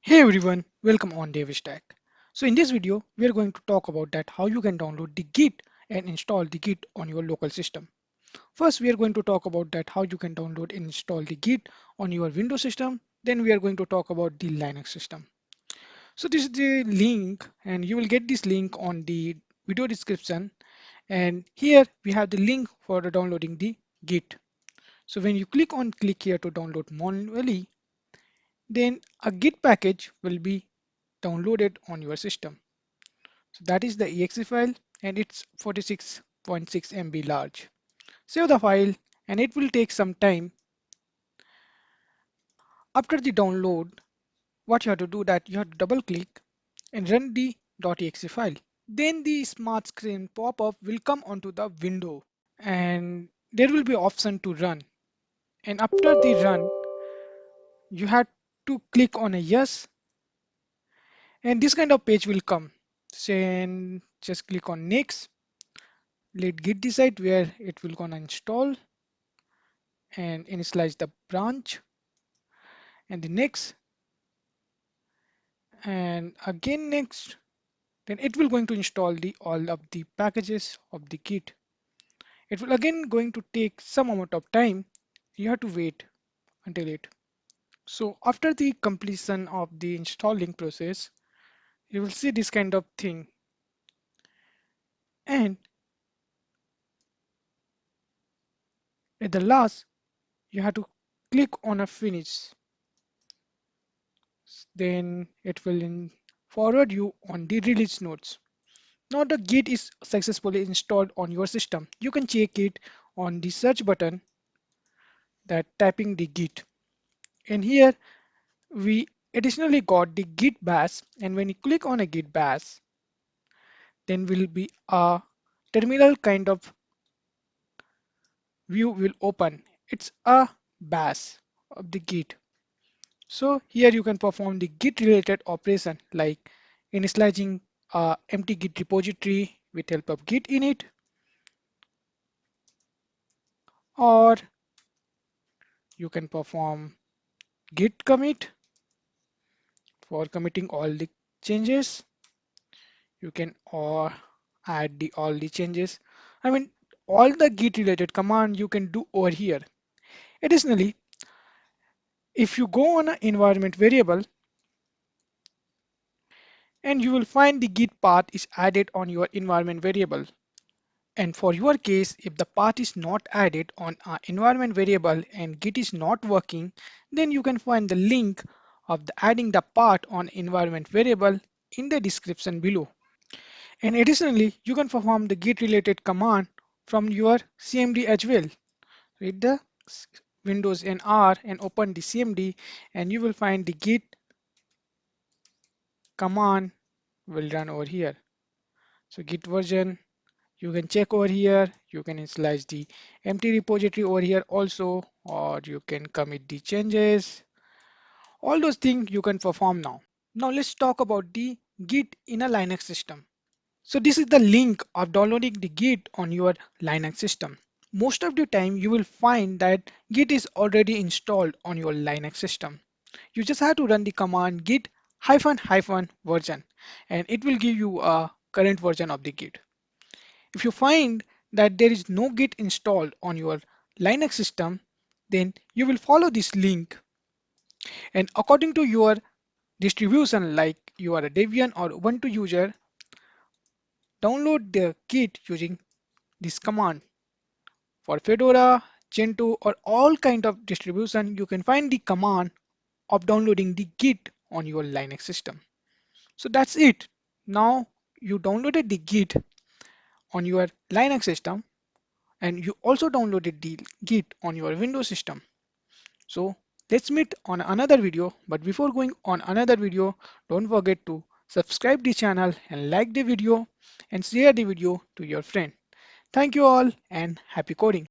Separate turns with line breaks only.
Hey everyone, welcome on Davis Tech. So in this video, we are going to talk about that how you can download the Git and install the Git on your local system. First, we are going to talk about that how you can download and install the Git on your Windows system. Then we are going to talk about the Linux system. So this is the link and you will get this link on the video description. And here we have the link for the downloading the Git. So when you click here to download manually, then a Git package will be downloaded on your system. So that is the exe file and it's 46.6 MB large. Save the file and it will take some time. After the download, what you have to do that you have to double click and run the .exe file. Then the smart screen pop-up will come onto the window and there will be option to run. And after the run, you have to click on a yes and this kind of page will come. Then just click on next. Let Git decide where it will gonna install and initialize the branch and the next and again next. Then it will going to install the all of the packages of the Git. It will again going to take some amount of time. You have to wait until it. So after the completion of the installing process, you will see this kind of thing. And at the last, you have to click on a finish. Then it will forward you on the release notes. Now the Git is successfully installed on your system. You can check it on the search button that typing the Git. And here we additionally got the Git bash, and when you click on a Git bash, then will be a terminal kind of view will open. It's a bash of the Git. So here you can perform the Git related operation like initializing a empty Git repository with help of Git init, or you can perform Git commit for committing all the changes. You can or add the all the changes. I mean all the Git related command you can do over here. Additionally, if you go on an environment variable and you will find the Git path is added on your environment variable. And for your case, if the path is not added on an environment variable and Git is not working, then you can find the link of the adding the path on environment variable in the description below. And additionally, you can perform the Git related command from your CMD as well. Read the Windows and R and open the CMD and you will find the Git command will run over here. So Git version, you can check over here. You can initialize the empty repository over here also, or you can commit the changes. All those things you can perform now. Now let's talk about the Git in a Linux system. So this is the link of downloading the Git on your Linux system. Most of the time you will find that Git is already installed on your Linux system. You just have to run the command git hyphen hyphen version and it will give you a current version of the Git. If you find that there is no Git installed on your Linux system, then you will follow this link and according to your distribution like you are a Debian or Ubuntu user, download the Git using this command. For Fedora, Gentoo or all kind of distribution, you can find the command of downloading the Git on your Linux system. So that's it. Now you downloaded the Git on your Linux system and you also downloaded the Git on your Windows system. So let's meet on another video. But before going on another video, don't forget to subscribe the channel and like the video and share the video to your friend. Thank you all and happy coding.